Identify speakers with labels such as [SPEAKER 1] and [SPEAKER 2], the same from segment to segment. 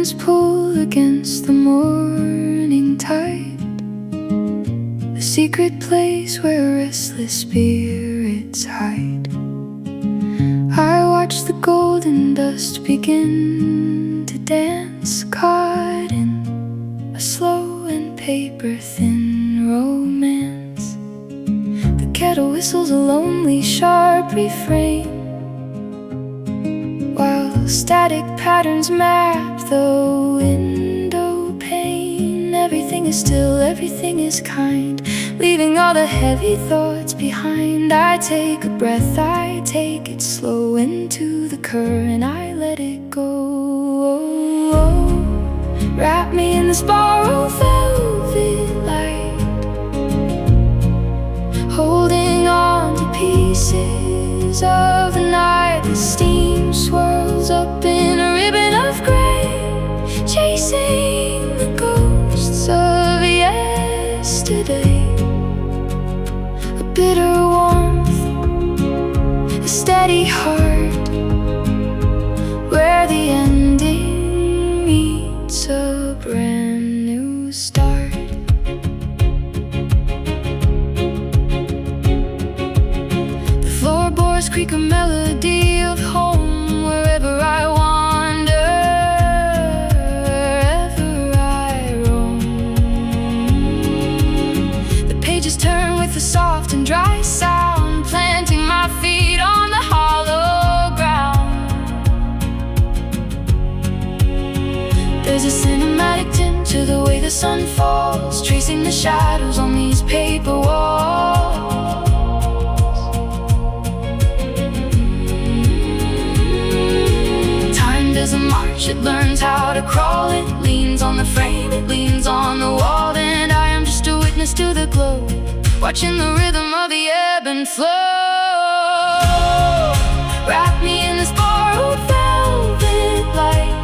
[SPEAKER 1] curtains pull against the morning tide, the secret place where restless spirits hide. I watch the golden dust begin to dance, caught in a slow and paper-thin romance. The kettle whistles a lonely, sharp refrain, while static patterns map the window pane. Everything is still, everything is kind, leaving all the heavy thoughts behind. I take a breath, I take it slow into the current, I let it go. Wrap me in this borrowed velvet light, holding on to pieces of the night. The steam swirls up in a ribbon of gray, chasing the ghosts of yesterday. A bitter warmth, a steady heart, where the ending meets a brand new start. The floorboards creak a melody of home wherever I wander, wherever I roam. The pages turn with a soft and dry sound, planting my feet on the hollow ground. There's a cinematic tint to the way the sun falls, tracing the shadows on these paper walls. Time doesn't march, it learns how to crawl. It leans on the frame, it leans on the wall, and I am just a witness to the glow, watching the rhythm of the ebb and flow. Wrap me in this borrowed velvet light,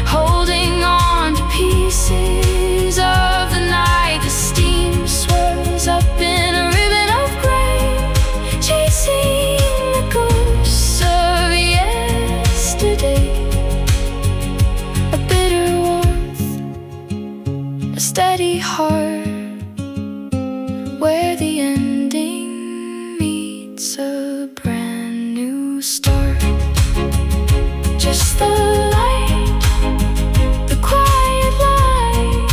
[SPEAKER 1] holding on to pieces of the night. The steam swirls up in a ribbon of gray, chasing the ghosts of yesterday. A bitter warmth, a steady heart, where the ending meets a brand new start. Just the light, the quiet light,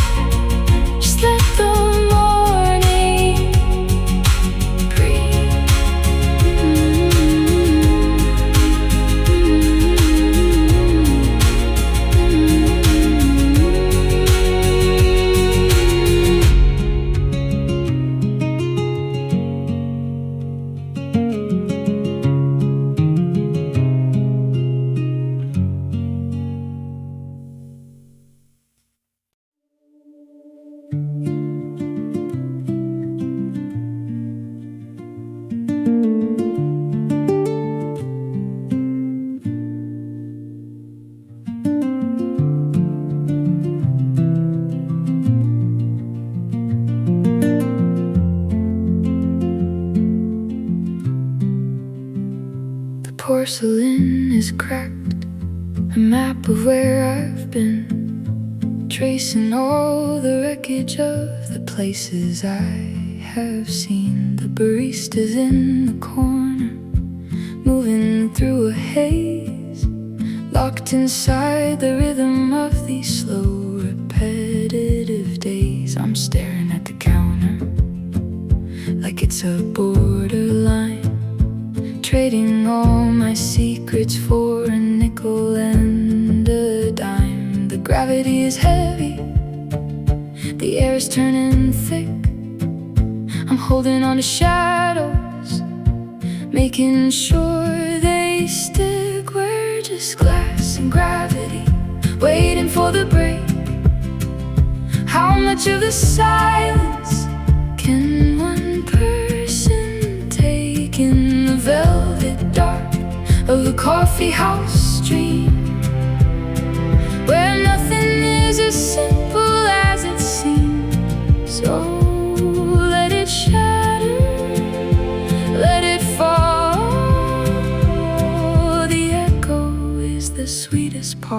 [SPEAKER 1] just let the morning breathe. Porcelain is cracked, a map of where I've been, tracing all the wreckage of the places I have seen. The barista's in the corner, moving through a haze, locked inside the rhythm of these slow, repetitive days. I'm staring at the counter like it's a borderline, trading all my secrets for a nickel and a dime. The gravity is heavy, the air is turning thick. I'm holding on to shadows, making sure they stick. We're just glass and gravity, waiting for the break. How much of the silence can one person take in the velvet dark of the coffee house stream, where nothing is as simple as it seems? So let it shatter, let it fall. The echo is the sweetest part.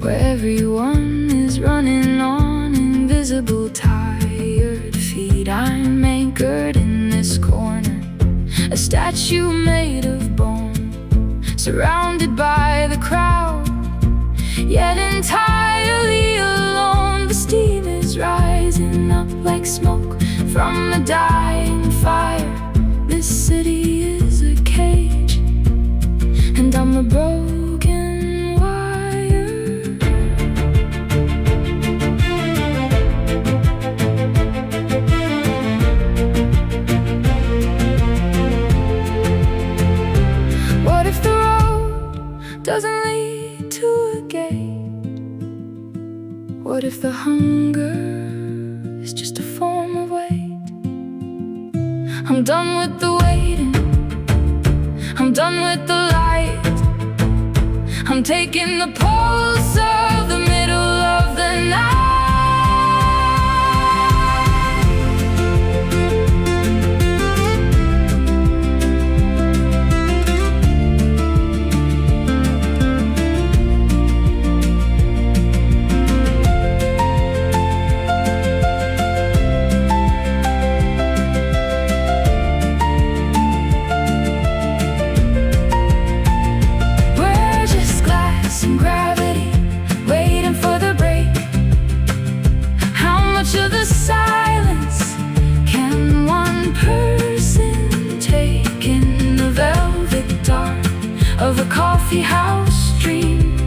[SPEAKER 1] where everyone is running on invisible tired feet. I'm anchored in this corner, a statue made of bone, surrounded by the crowd, yet entirely alone. The steam is rising up like smoke from a dying fire. This city is a cage, and I'm a broken wire. What if the road doesn't lead to a gate? What if the hunger is just a form of weight? I'm done with the waiting, I'm done with the light. I'm taking the pulse of the middle of the night. And gravity, waiting for the break. How much of the silence can one person take in the velvet dark of a coffee house dream,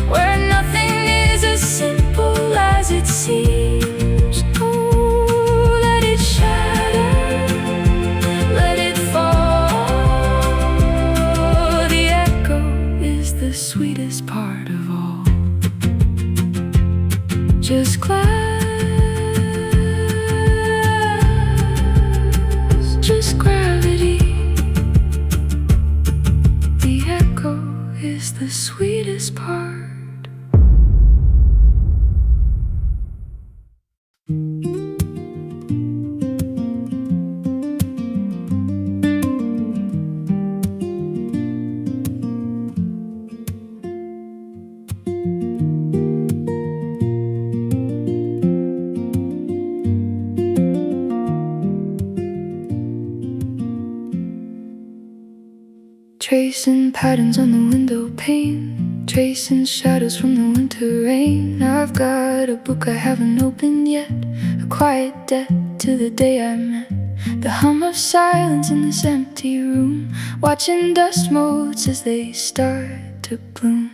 [SPEAKER 1] where nothing is as simple as it seems? Oh, let it shatter, let it fall. The echo is the sweetest part of all. Just glass, just gravity. The echo is the sweetest part. Tracing patterns on the window pane, tracing shadows from the winter rain. I've got a book I haven't opened yet, a quiet debt to the day I met. The hum of silence in this empty room, watching dust motes as they start to bloom.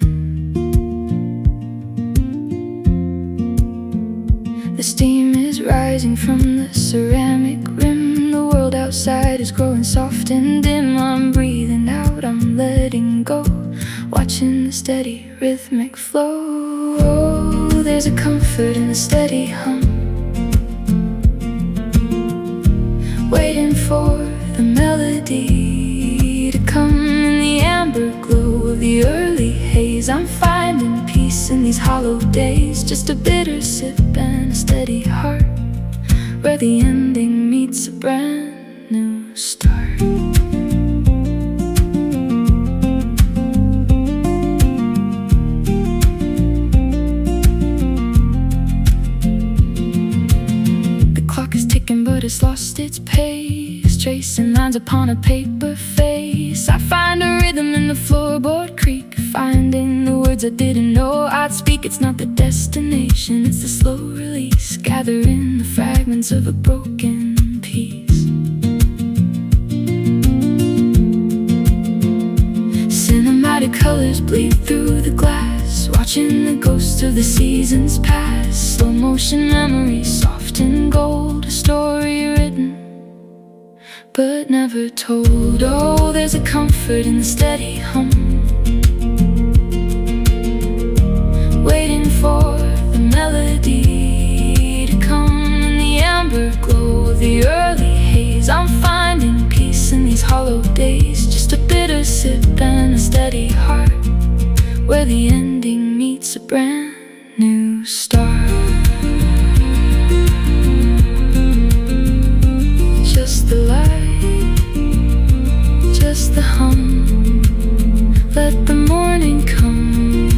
[SPEAKER 1] The steam is rising from the ceramic rim. The world outside is growing soft and dim. I'm breathing out, I'm letting go, watching the steady rhythmic flow. Oh, there's a comfort in the steady hum, waiting for the melody to come. In the amber glow of the early haze, I'm finding peace in these hollow days. Just a bitter sip and a steady heart, where the ending meets a brand new start. The clock is ticking, but it's lost its pace, tracing lines upon a paper face. I find a rhythm in the floorboard creak, finding the words I didn't know I'd speak. It's not the destination, it's the slow release, gathering the fragments of a broken piece. Cinematic colors bleed through the glass, watching the ghosts of the seasons pass. Slow motion memories, soft and gold, a story written but never told. Oh, there's a comfort in the steady hum, waiting for the melody to come. In the amber glow of the early haze, I'm finding peace in these hollow days. Just a bitter sip and a steady heart, where the ending meets a brand new start. Just the light, just the hum, let the morning come.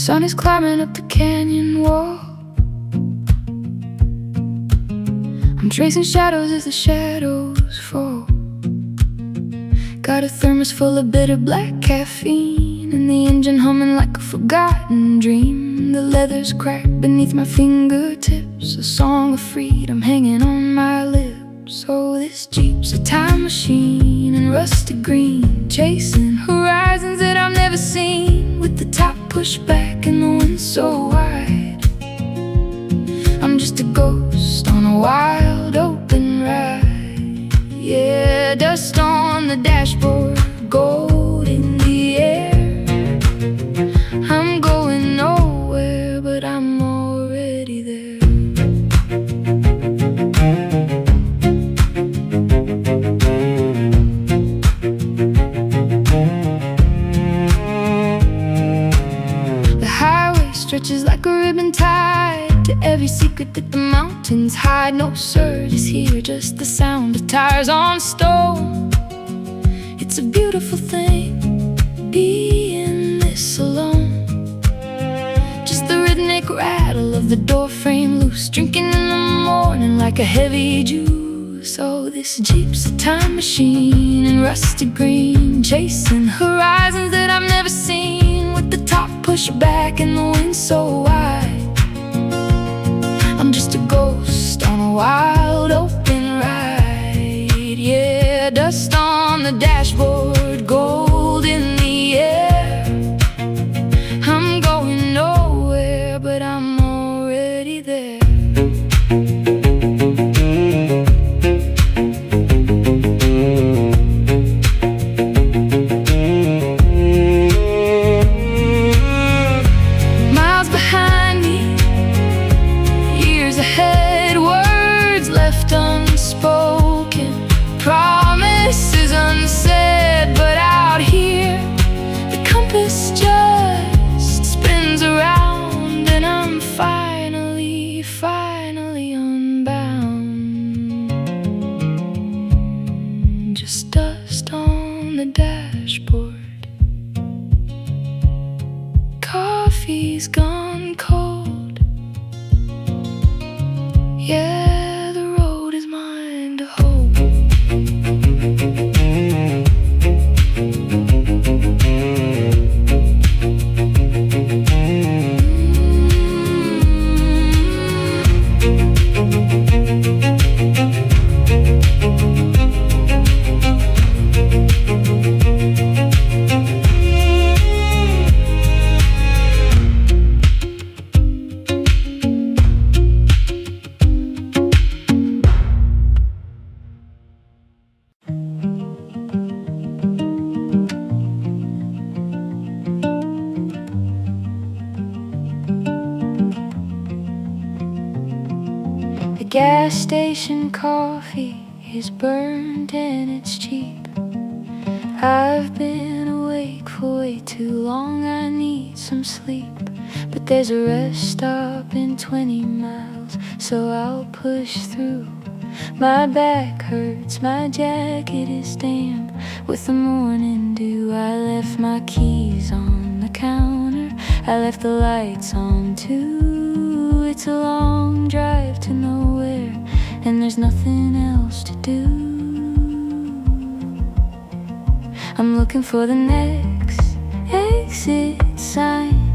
[SPEAKER 1] sun is climbing up the canyon wall. I'm tracing shadows as the shadows fall. Got a thermos full of bitter black caffeine, and the engine humming like a forgotten dream. The leather's cracked beneath my fingertips, a song of freedom hanging on my lips. Oh, this Jeep's a time machine in rusted green, chasing horizons that I've never seen, with the top pushed back and the wind so wide. I'm just a ghost on a wild open ride. Yeah, dust on the dashboard, gold in the air. I'm going nowhere, but I'm already there. The highway stretches like a ribbon tied to every secret that the mountains hide. No surges here, just the sound of tires on stone. It's a beautiful thing, being this alone. Just the rhythmic rattle of the door frame loose, drinking in the morning like a heavy juice. Oh, this Jeep's a time machine in rusted green, chasing horizons that I've never seen, with the top pushed back and the wind so wide. I'm just a ghost on a wild open ride. Yeah, dust on the dashboard, gold in the air. I'm going nowhere, but I'm already there. Miles behind me, years ahead, words left unspoken, promises unsaid. But out here, the compass just spins around, and I'm finally unbound. Just dust on the dashboard, coffee's gone cold. Yeah, the road is mine to hold. The gas station coffee is burned and it's cheap. I've been awake for way too long, I need some sleep. But there's a rest stop in 20 miles, so I'll push through. My back hurts, my jacket is damp with the morning dew. I left my keys on the counter, I left the lights on too. It's a long drive to nowhere, and there's nothing else to do. I'm looking for the next exit sign,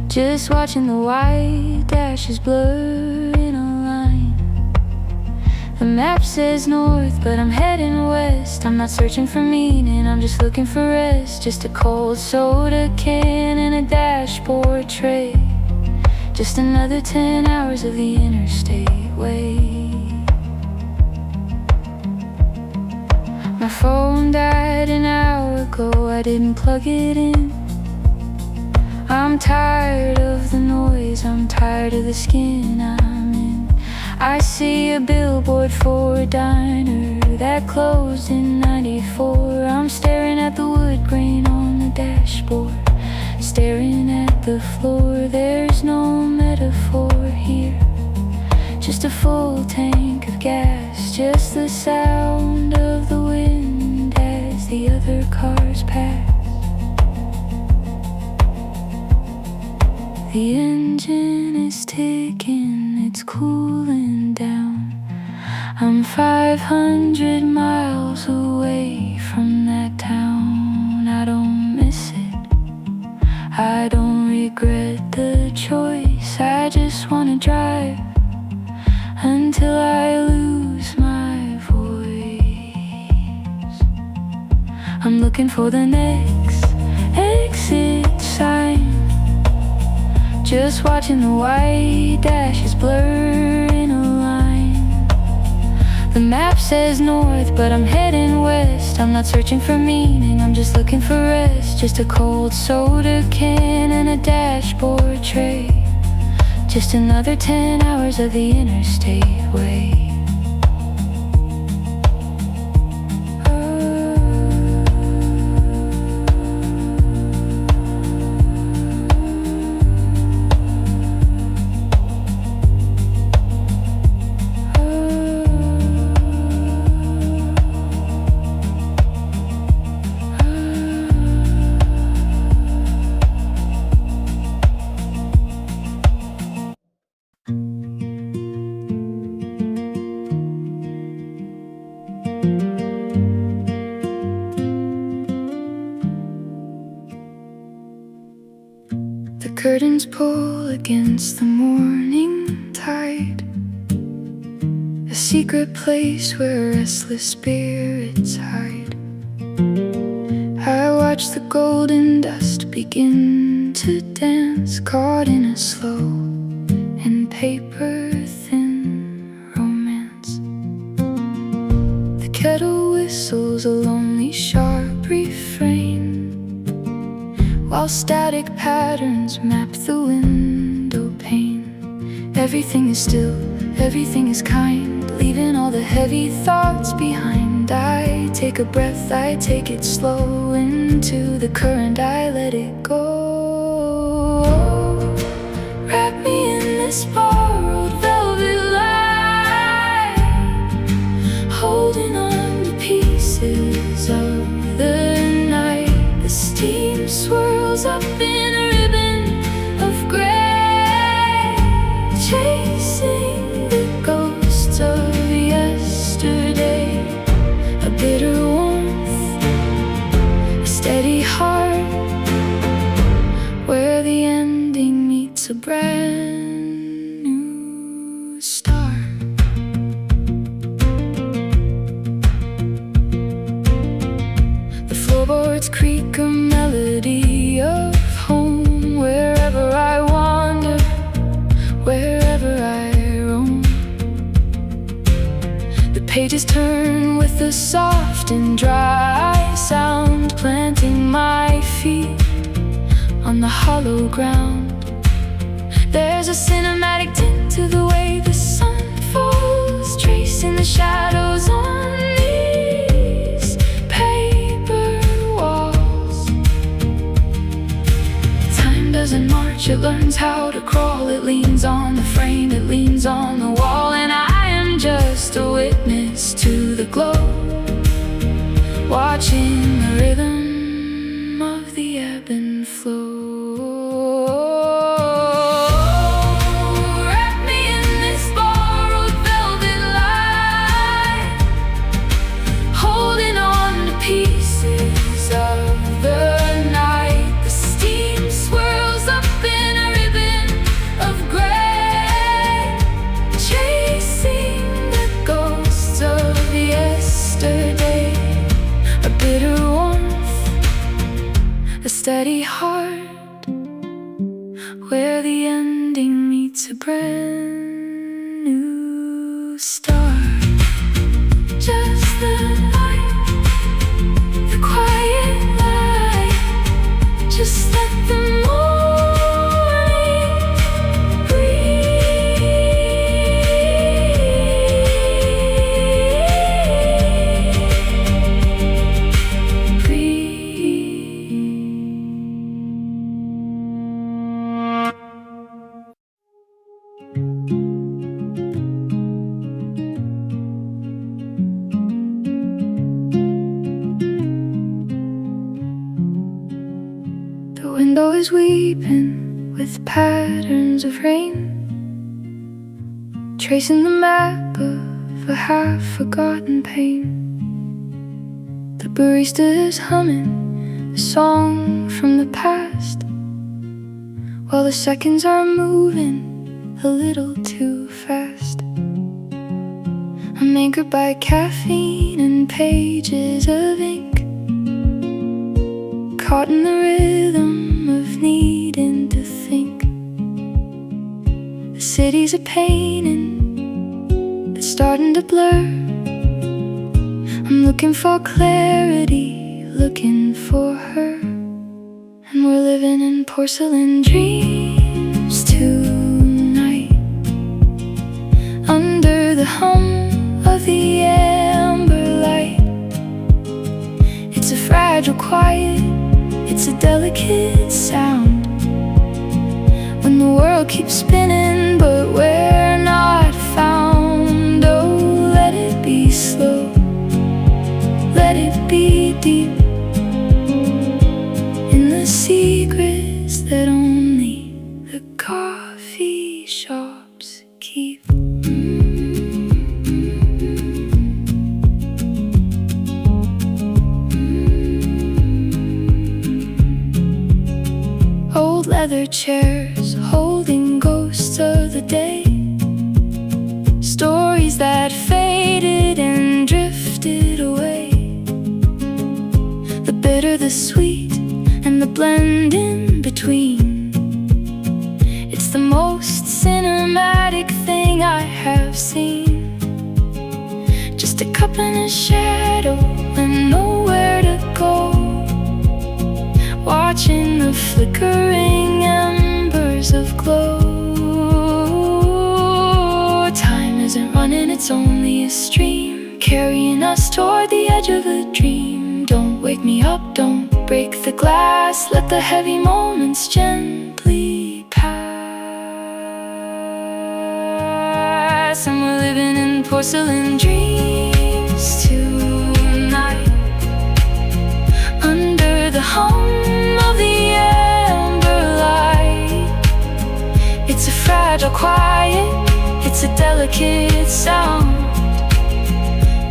[SPEAKER 1] just watching the white dashes blur in a line. The map says north, but I'm heading west. I'm not searching for meaning, I'm just looking for rest. Just a cold soda can and a dashboard tray, just another 10 hours of the interstate way. My phone died an hour ago, I didn't plug it in. I'm tired of the noise, I'm tired of the skin I'm in. I see a billboard for a diner that closed in '94. I'm staring at the wood grain on the dashboard, staring at the floor. There's no metaphor here, just a full tank of gas, just the sound of the wind as the other cars pass. The engine is ticking, it's cooling down. I'm 500 miles away from that town. I don't miss it, I don't regret the choice. I just wanna drive until I lose my voice. I'm looking for the next exit sign, just watching the white dashes blur in a line. The map says north, but I'm heading west. I'm not searching for meaning, I'm just looking for rest. Just a cold soda can and a dashboard tray. Just another 10 hours of the interstate way. The curtains pull against the morning tide, a secret place where restless spirits hide. I watch the golden dust begin to dance, caught in a slow and paper-thin romance. The kettle whistles a lonely, sharp refrain, while static patterns map the window pane. Everything is still, everything is kind, leaving all the heavy thoughts behind. I take a breath, I take it slow. Into the current I let it go. Wrap me in this borrowed velvet light, holding on to pieces of the night. The steam swirls up in a ribbon of gray, chasing the ghosts of yesterday. A bitter warmth, a steady heart, where the ending meets a brand new start. The floorboards creak, a melody of home. Wherever I wander, wherever I roam, the pages turn with a soft and dry sound, planting my feet on the hollow ground. There's a cinematic tint to the way the sun falls, tracing the shadows on these paper walls. Time doesn't march, it learns how to crawl. It leans on the frame, it leans on the wall, and I am just a witness to the glow, watching the rhythm of the ebb and flow. Wrap me in this borrowed velvet light, holding on to pieces of the night. The steam swirls up in a ribbon of gray, chasing the ghosts of yesterday. A bitter warmth, a steady heart, where the ending meets a brand new start. Just the light, the quiet light, just let the morning The window is weeping with patterns of rain, tracing the map of a half-forgotten pain. The barista is humming a song from the past, while the seconds are moving a little too fast. I'm anchored by caffeine and pages of ink, caught in the rhythm of needing to think. The city's a painting that's starting to blur. I'm looking for clarity, looking for her, and we're living in porcelain dreams tonight, under the hum of the amber light. It's a fragile quiet, it's a delicate sound, when the world keeps spinning but we're not found. Oh, let it be slow, let it be deep, in the secrets that only the coffee shops keep. Old leather chairs holding ghosts of the day, stories that faded and drifted away. The bitter, the sweet, and the blend in between. It's the most cinematic thing I have seen. Just a cup and a shadow and nowhere to go, watching the flickering embers of glow. Time isn't running, it's only a stream, carrying us toward the edge of a dream. Don't wake me up, don't break the glass, let the heavy moments gently pass. And we're living in porcelain dreams tonight, under the hum of the amber light. It's a fragile quiet, it's a delicate sound,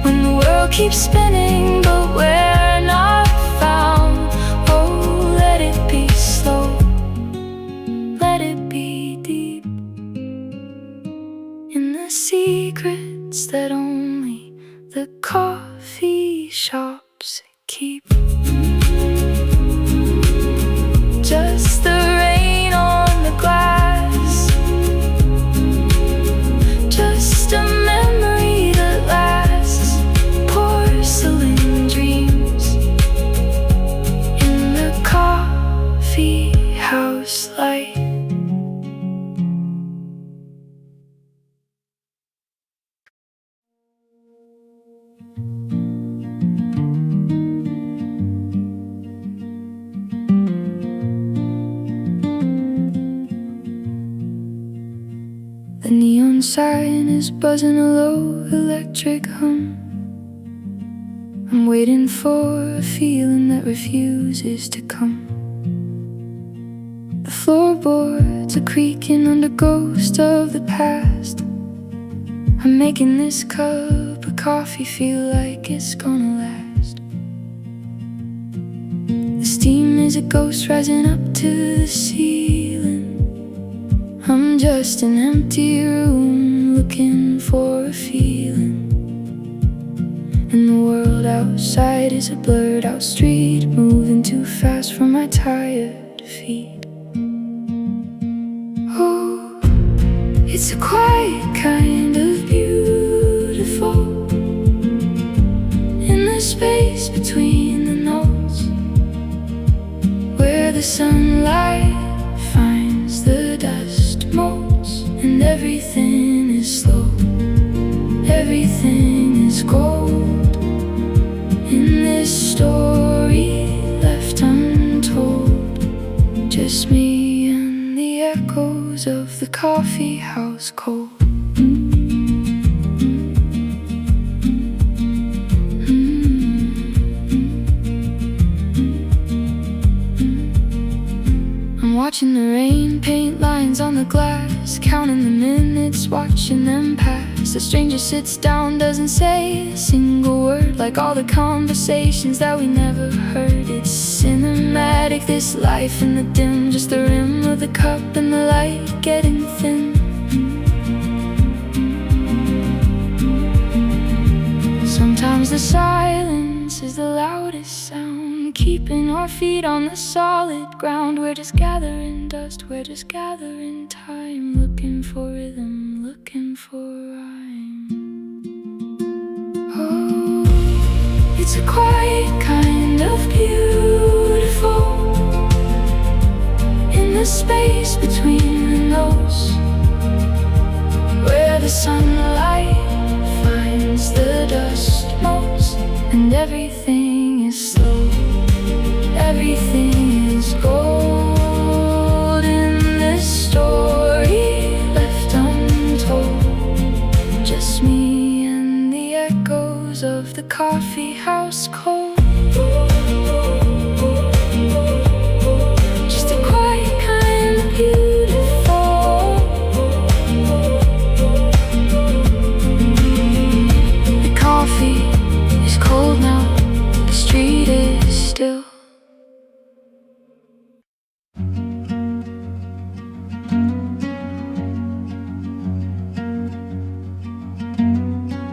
[SPEAKER 1] when the world keeps spinning but we're not found. Oh, let it be slow, let it be deep, in the secrets that only the coffee shops keep. Just the rain on the glass, just a memory that lasts. Porcelain dreams in the coffee house light. The neon sign is buzzing a low electric hum. I'm waiting for a feeling that refuses to come. The floorboards are creaking under ghosts of the past. I'm making this cup of coffee feel like it's gonna last. The steam is a ghost rising up to the ceiling. I'm just an empty room looking for a feeling, and the world outside is a blurred out street, moving too fast for my tired feet. Oh, it's a quiet kind of beautiful, in the space between the notes, where the sunlight finds the dust motes, and everything is slow, everything is gold, in this story left untold. Just me and the echoes of the coffee house cold. I'm watching the rain paint lines on the glass, counting the minutes, watching them pass. The stranger sits down, doesn't say a single word, like all the conversations that we never heard. It's cinematic, this life in the dim, just the rim of the cup and the light getting thin. Sometimes the silence is the loudest sound, keeping our feet on the solid ground. We're just gathering dust, we're just gathering time, looking for rhythm, looking for rhyme. Oh, it's a quiet kind of beautiful, in the space between the notes, where the sunlight finds the dust motes, and everything is slow, everything is gold in this story left untold. Just me and the echoes of the coffee house cold. Just a quiet kind of beautiful. The coffee is cold now, the street is still.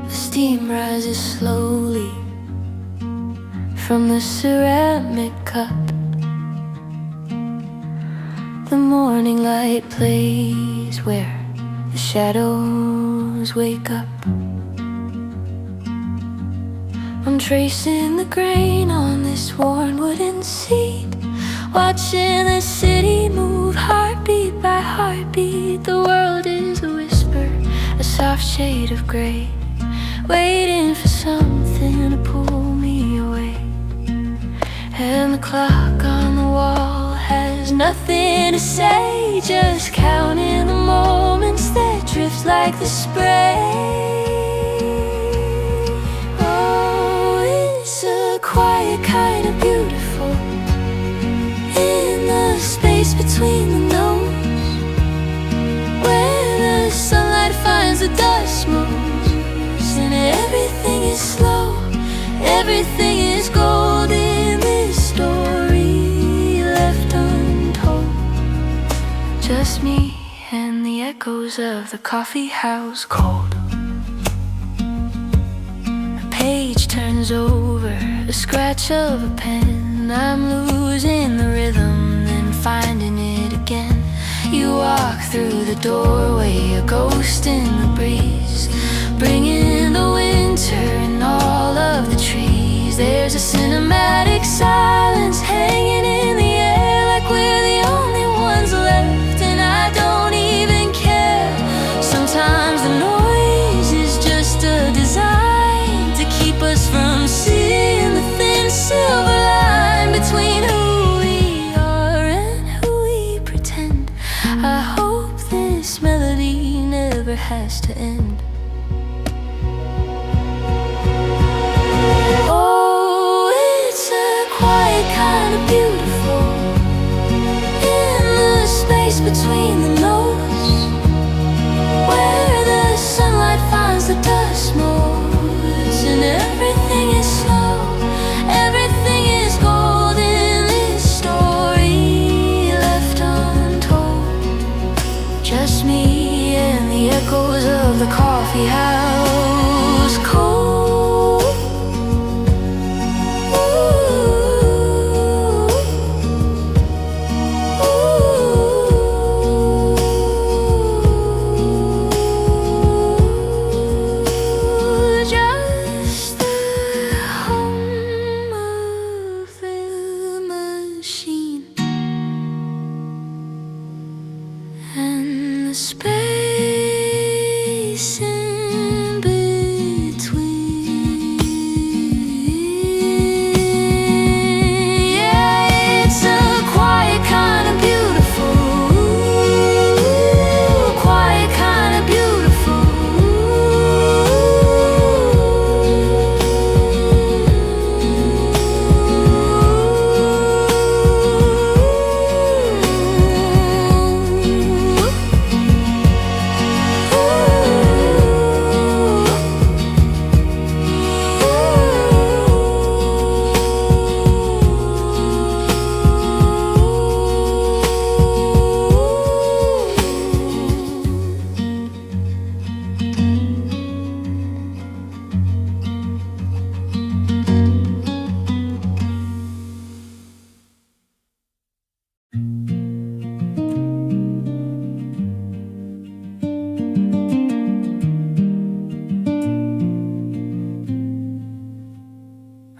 [SPEAKER 1] The steam rises slowly from the ceramic cup. The morning light plays where the shadows wake up. I'm tracing the grain on this worn wooden seat, watching the city move heartbeat by heartbeat. The world is a whisper, a soft shade of gray, waiting for something to pull me away. And the clock on the wall has nothing to say, just counting the moments that drift like the spray. Quiet, kind of beautiful, in the space between the notes, where the sunlight finds the dust motes, and everything is slow, everything is gold in this story left untold. Just me and the echoes of the coffee house cold. A page turns over, the scratch of a pen. I'm losing the rhythm, then finding it again. You walk through the doorway, a ghost in the breeze, bringing the winter and all of the trees. There's a cinematic silence hanging in the air, like we're the only ones left, and I don't even care. Sometimes the noise is just a design to keep us from seeing the thin silver line between who we are and who we pretend. I hope this melody never has to end. Oh, it's a quiet kind of beautiful, in the space between the notes, where the sunlight finds the dust motes, and everything is slow, everything is gold in this story left untold. Just me and the echoes of the coffee house cold. Ooh, ooh.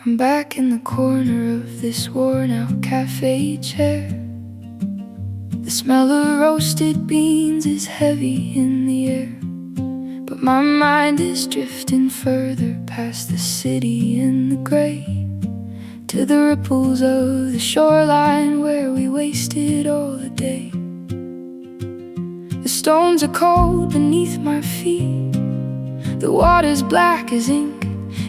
[SPEAKER 1] I'm back in the corner of this worn-out cafe chair. The smell of roasted beans is heavy in the air, but my mind is drifting further past the city in the gray, to the ripples of the shoreline where we wasted all the day. The stones are cold beneath my feet, the water's black as ink.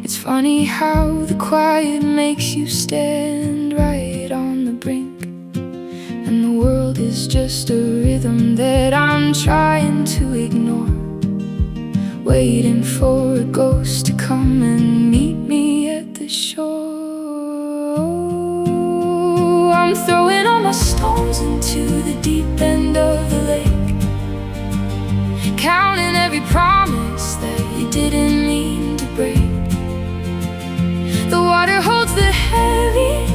[SPEAKER 1] It's funny how the quiet makes you stand right on the brink, and the world is just a rhythm that I'm trying to ignore, waiting for a ghost to come and meet me at the shore. I'm throwing all my stones into the deep end of the lake, counting every promise that you didn't mean to break. The water holds the heavy,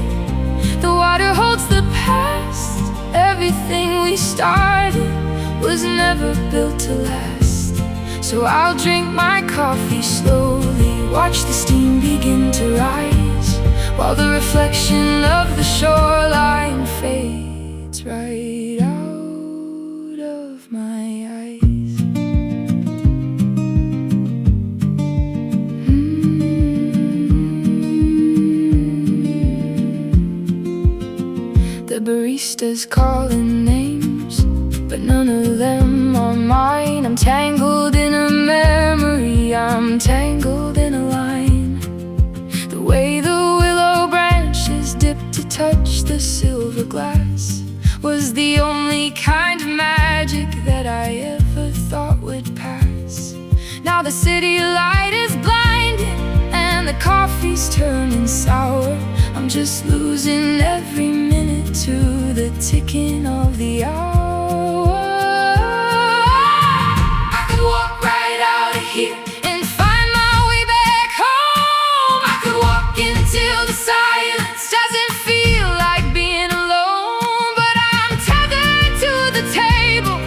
[SPEAKER 1] the water holds the past. Everything we started was never built to last. So I'll drink my coffee slowly, watch the steam begin to rise, while the reflection of the shoreline fades right out of my eyes. The barista's calling names, but none of them are mine. I'm tangled in a memory, I'm tangled in a line. The way the willow branches dipped to touch the silver glass was the only kind of magic that I ever thought would pass. Now the city light is blinding and the coffee's turning sour. I'm just losing every minute to the ticking of the hour. I could walk right out of here and find my way back home. I could walk until the silence doesn't feel like being alone. But I'm tethered to the table,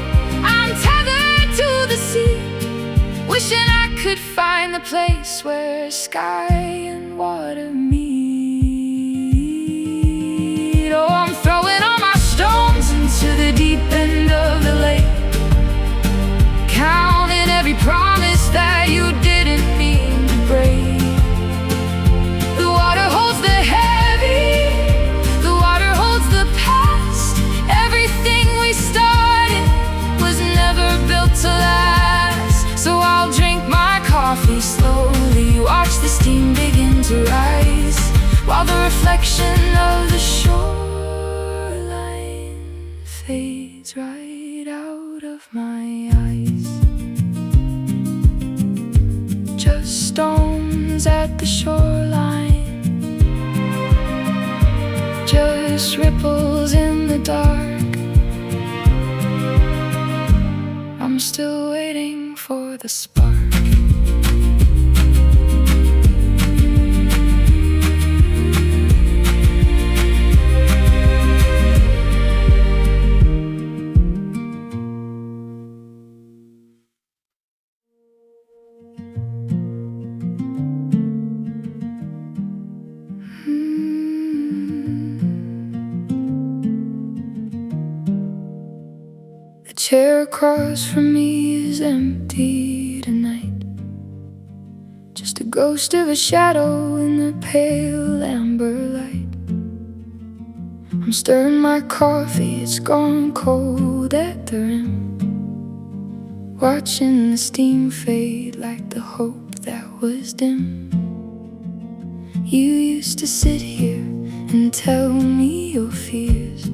[SPEAKER 1] I'm tethered to the sea, wishing I could find the place where sky and water meet. Oh, I'm throwing all my stones into the deep end of the lake, counting every promise that you didn't mean to break. The water holds the heavy, the water holds the past. Everything we started was never built to last. So I'll drink my coffee slowly, watch the steam begin to rise, while the reflection of the shoreline fades right out of my eyes. Just stones at the shoreline, just ripples in the dark. I'm still waiting for the spark. The chair across from me is empty tonight, just a ghost of a shadow in the pale amber light. I'm stirring my coffee, it's gone cold at the rim, watching the steam fade like the hope that was dim. You used to sit here and tell me your fears.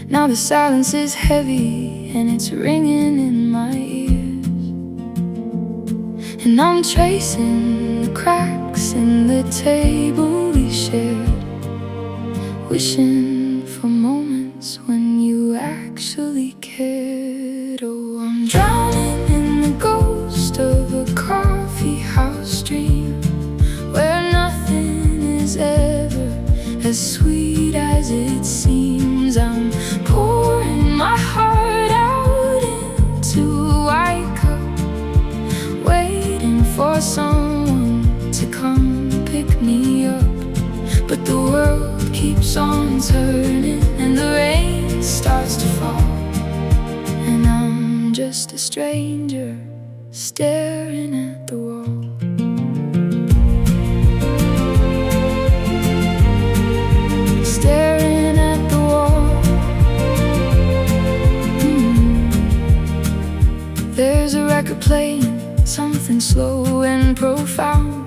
[SPEAKER 1] Now the silence is heavy and it's ringing in my ears, and I'm tracing the cracks in the table we shared, wishing for moments when you actually cared. Oh, I'm drowning in the ghost of a coffee house dream, where nothing is ever as sweet as it seems. I'm pouring my heart out into a white cup, waiting for someone to come pick me up. keeps on turning and the rain starts to fall, and I'm just a stranger staring at the wall. Staring at the wall. There's a record playing, something slow and profound.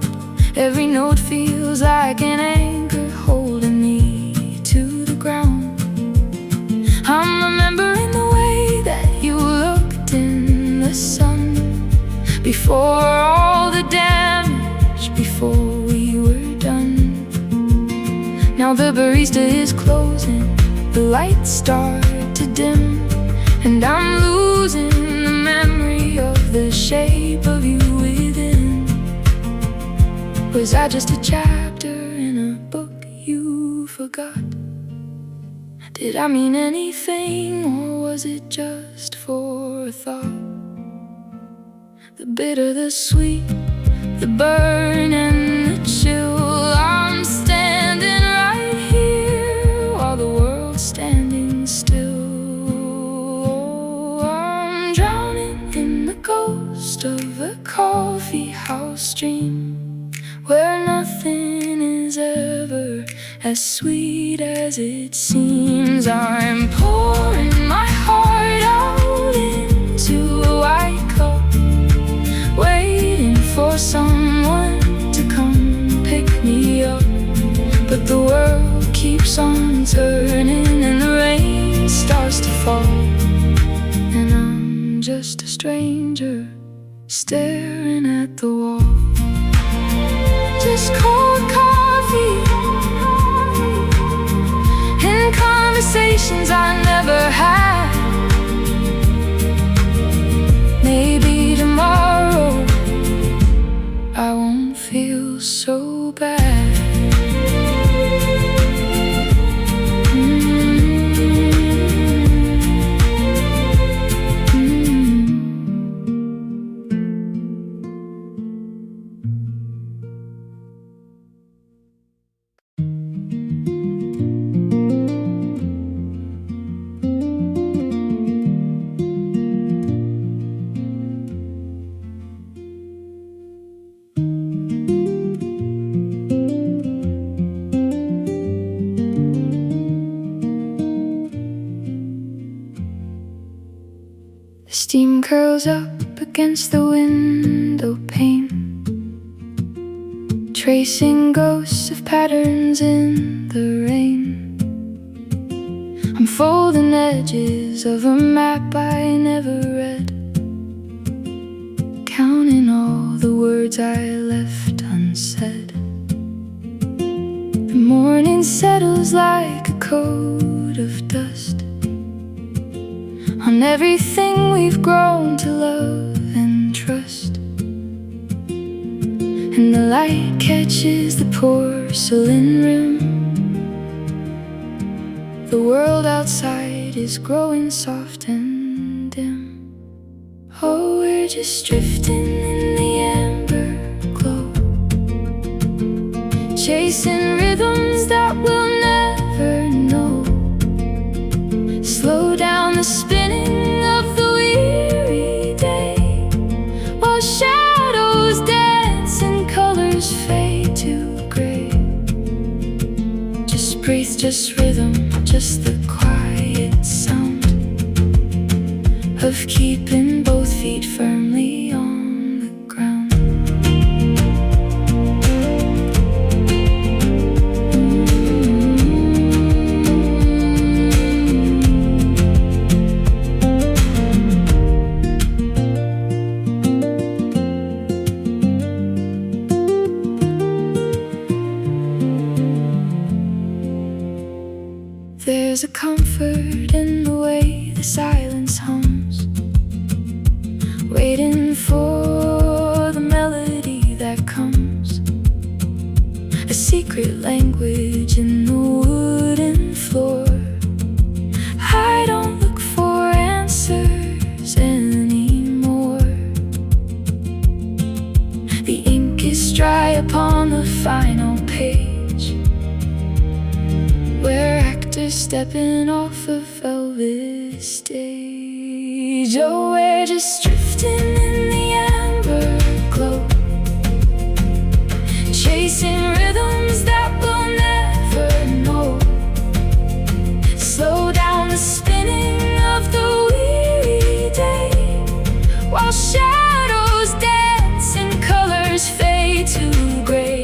[SPEAKER 1] Every note feels like an anchor holding me to the ground. I'm remembering the way that you looked in the sun, before all the damage, before we were done. Now the barista is closing, the lights start to dim, and I'm losing the memory of the shape of you within. Was I just a chapter in a book you forgot? Did I mean anything, or was it just for a thought? The bitter, the sweet, the burn and the chill. I'm standing right here while the world's standing still. I'm drowning in the ghost of a coffee house dream, where nothing is ever as sweet as it seems. I'm pouring my heart out into a white cup, waiting for someone to come pick me up. But the world keeps on turning and the rain starts to fall, and I'm just a stranger staring at the wall. Just cold coffee and conversations I never had. Maybe tomorrow I won't feel so bad. The steam curls up against the window pane, tracing ghosts of patterns in the rain. I'm folding edges of a map I never read, counting all the words I left unsaid. The morning settles like a coat of dust on everything we've grown to love and trust, and the light catches the porcelain rim. The world outside is growing soft and dim. Oh, we're just drifting in the amber glow, chasing rhythms that we'll never know. Slow down the spinning of the weary day, while shadows dance and colors fade to gray. Just breathe, just rhythm, just the quiet sound of keeping both feet firmly on the ground. There's a comfort in the way the silence hums, waiting for the melody that comes. A secret language in the wooden floor. I don't look for answers anymore. The ink is dry upon the final page, actors stepping off a velvet stage. Oh, we're just drifting in the amber glow, chasing rhythms that we'll never know. Slow down the spinning of the weary day, while shadows dance and colors fade to gray.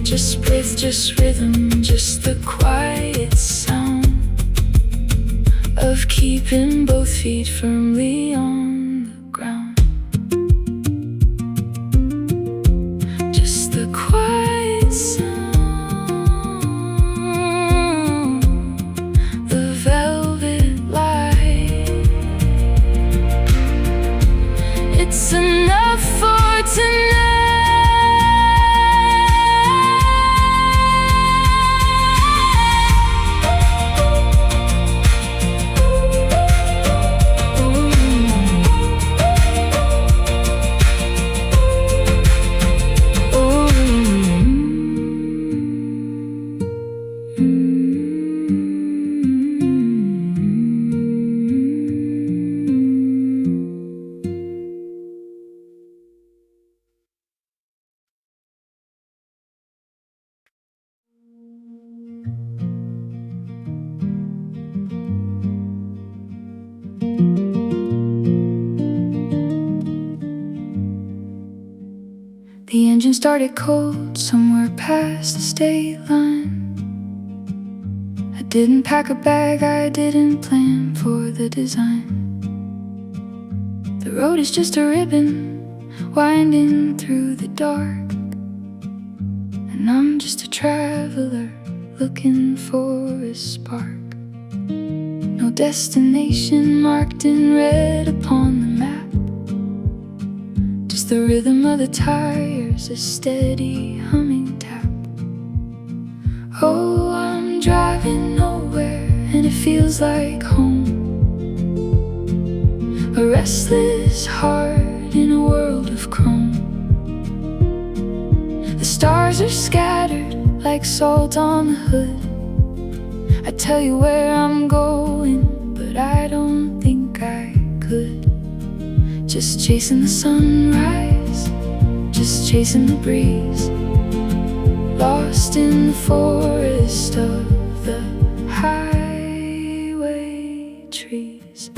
[SPEAKER 1] Just breath, just rhythm, just the quiet sound of keeping both feet firmly on the ground. Just the quiet sound, the velvet light. It's enough for tonight. The engine started cold somewhere past the state line. I didn't pack a bag, I didn't plan for the design. The road is just a ribbon winding through the dark, and I'm just a traveler looking for a spark. No destination marked in red upon the map, the rhythm of the tires, a steady humming tap. Oh, I'm driving nowhere and it feels like home, a restless heart in a world of chrome. The stars are scattered like salt on the hood. I tell you where I'm going, but I don't think I could. Just chasing the sunrise, just chasing the breeze, lost in the forest of the highway trees.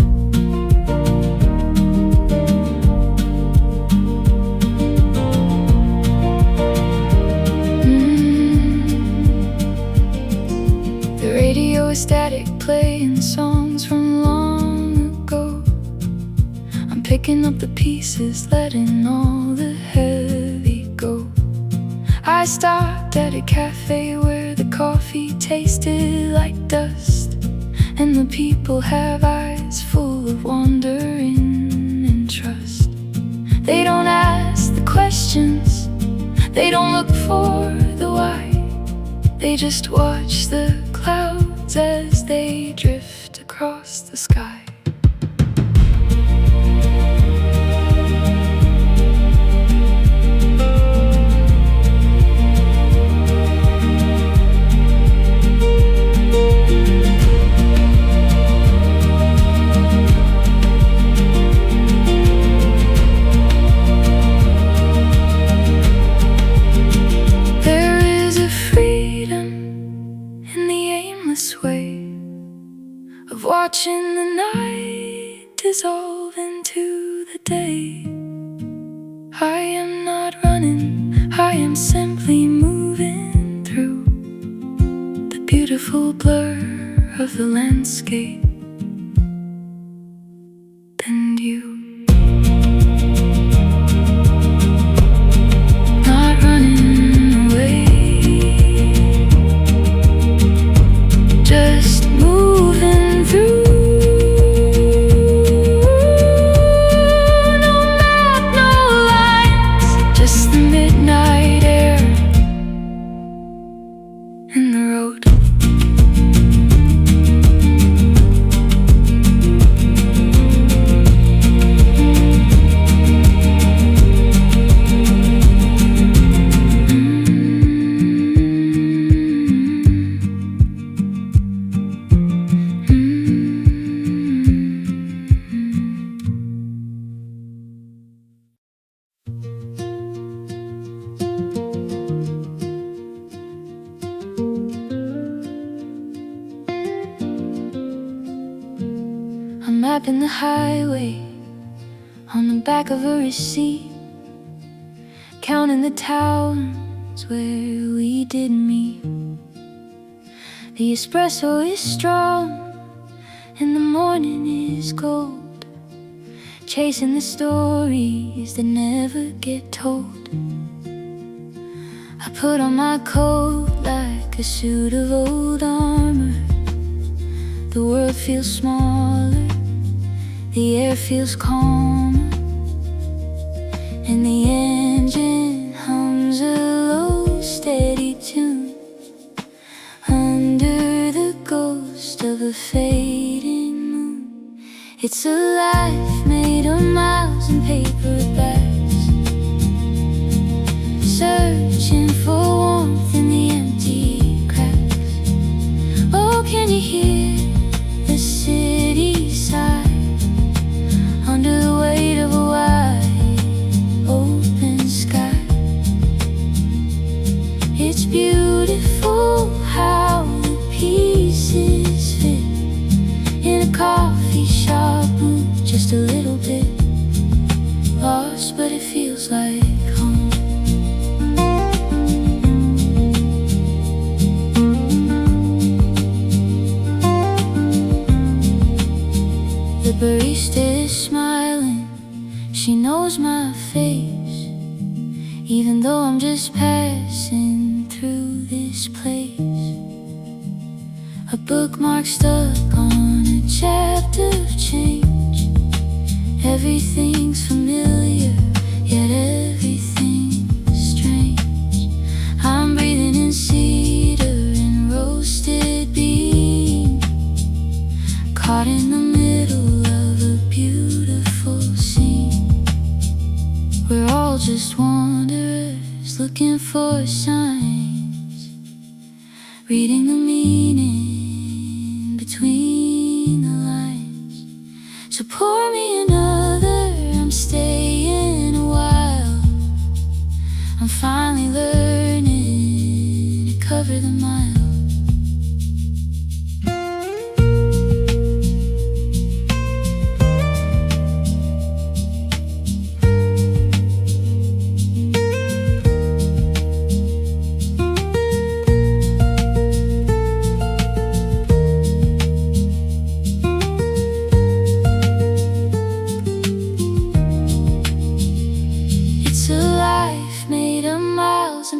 [SPEAKER 1] The radio is static, playing songs from long ago. Picking up the pieces, letting all the heavy go. I stopped at a cafe where the coffee tasted like dust, and the people have eyes full of wondering and trust. They don't ask the questions, they don't look for the why. They just watch the clouds as they drift across the sky. Watching the night dissolve into the day. I am not running, I am simply moving through the beautiful blur of the landscape and you. Not running away, just moving through. mapping the highway on the back of a receipt, counting the towns where we did meet. The espresso is strong and the morning is gold, chasing the stories that never get told. I put on my coat like a suit of old armor. The world feels smaller, the air feels calmer, and the engine hums a low, steady tune under the ghost of a fading moon. It's a life made of miles and paperbacks, searching for warmth in the empty cracks. Oh, can you hear the city sigh under the weight of a wide open sky? It's beautiful how the pieces fit in a coffee shop booth, just a little bit lost, but it feels like home. The barista is smiling, she knows my face, even though I'm just passing through this place. A bookmark stuck on a chapter of change. Everything's familiar, yet everything's strange. I'm breathing in cedar and roasted bean, caught in the middle of a beautiful scene. We're all just wanderers looking for signs, reading the meaning between the lines. So pour me another, I'm staying a while. I'm finally learning to cover the mile.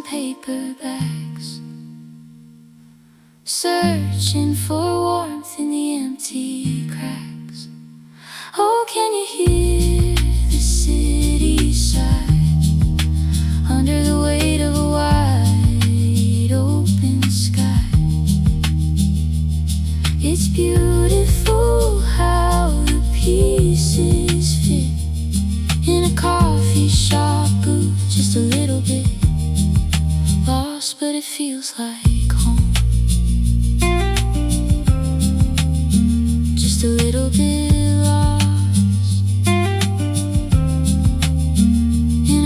[SPEAKER 1] Paperbacks, searching for warmth in the empty cracks. Oh, can you hear the city sigh under the weight of a wide open sky? It's beautiful how the pieces fit in a coffee shop booth, just a little bit lost, but it feels like home. Just a little bit lost in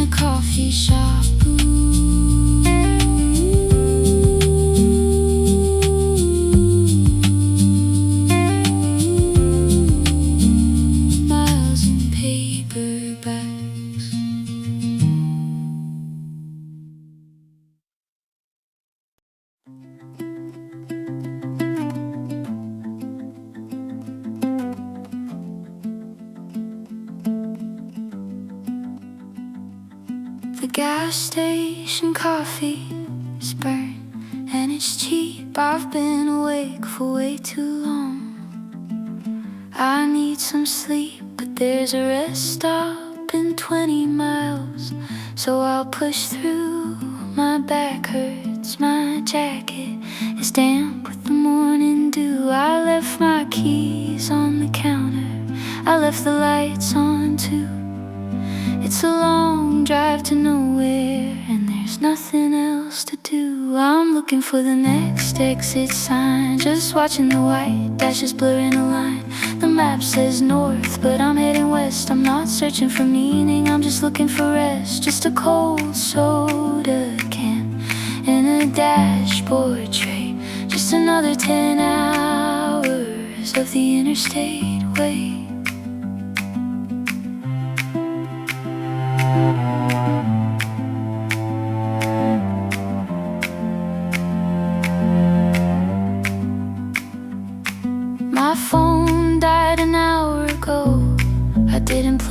[SPEAKER 1] a coffee shop booth. Miles in paperbacks. The gas station coffee is burnt and it's cheap. I've been awake for way too long. I need some sleep, but there's a rest stop in 20 miles, so I'll push through. My back hurts, my jacket is damp with the morning dew. I left my keys on the counter, I left the lights on too. It's a long drive to nowhere and there's nothing else to do. I'm looking for the next exit sign, just watching the white dashes blurring a line. The map says north, but I'm heading west. I'm not searching for meaning, I'm just looking for rest. Just a cold soda can and a dashboard tray. Just another 10 hours of the interstate way.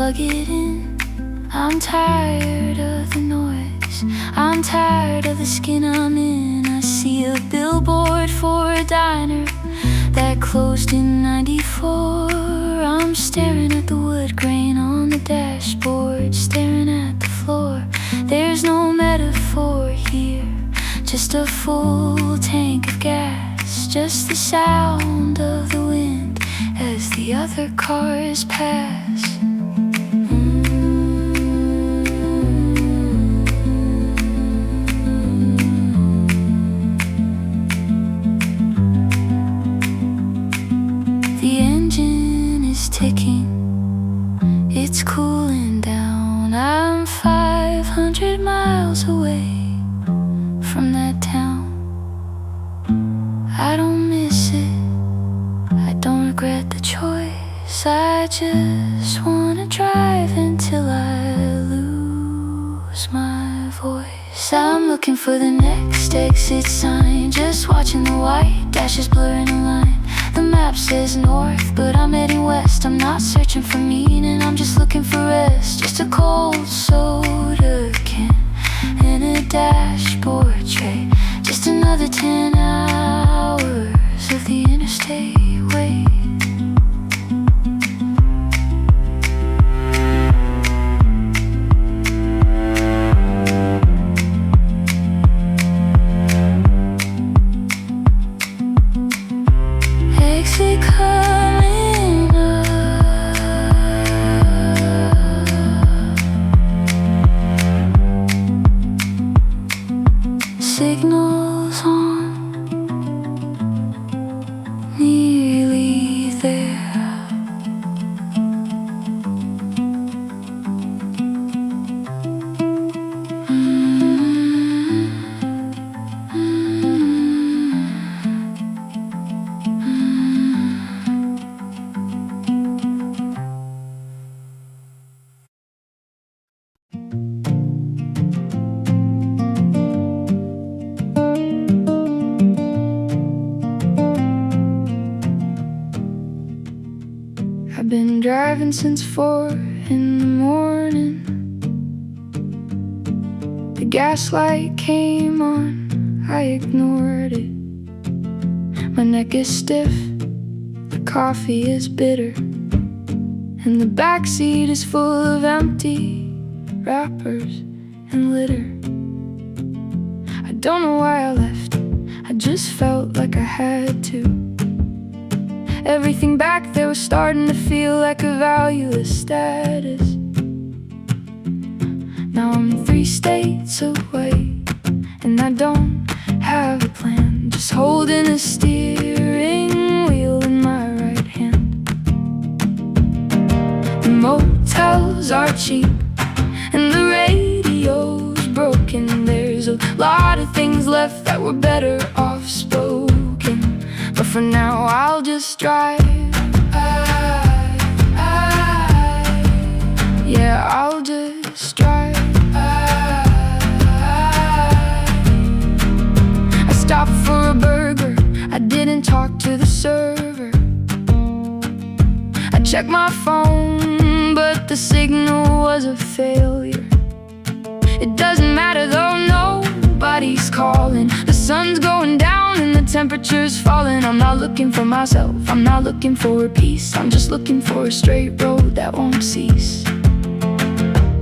[SPEAKER 1] plug it in. I'm tired of the noise, I'm tired of the skin I'm in. I see a billboard for a diner that closed in '94. I'm staring at the wood grain on the dashboard, staring at the floor. There's no metaphor here, just a full tank of gas, just the sound of the wind as the other cars pass. The engine is ticking, it's cooling down. I'm 500 miles away from that town. I don't miss it, I don't regret the choice. I just wanna drive until I lose my voice. I'm looking for the next exit sign, just watching the white dashes blurring a line. The map says north, but I'm heading west. I'm not searching for meaning, I'm just looking for rest. Just a cold soda can and a dashboard tray. Just another 10 hours of the interstate wait. Exit coming up, signals on, nearly there. I've been driving since 4 in the morning. The gas light came on, I ignored it. My neck is stiff, the coffee is bitter, and the backseat is full of empty wrappers and litter. I don't know why I left, I just felt like I had to. Everything back there was starting to feel like a valueless status. Now I'm 3 states away, and I don't have a plan, just holding a steering wheel in my right hand. The motels are cheap, and the radio's broken. There's a lot of things left that were better off spoken, but for now I'll just drive. Yeah, I'll just drive. I stopped for a burger, I didn't talk to the server. I checked my phone, but the signal was a failure. It doesn't matter though, nobody's calling. The sun's going down and the temperature's falling. I'm not looking for myself, I'm not looking for peace. I'm just looking for a straight road that won't cease.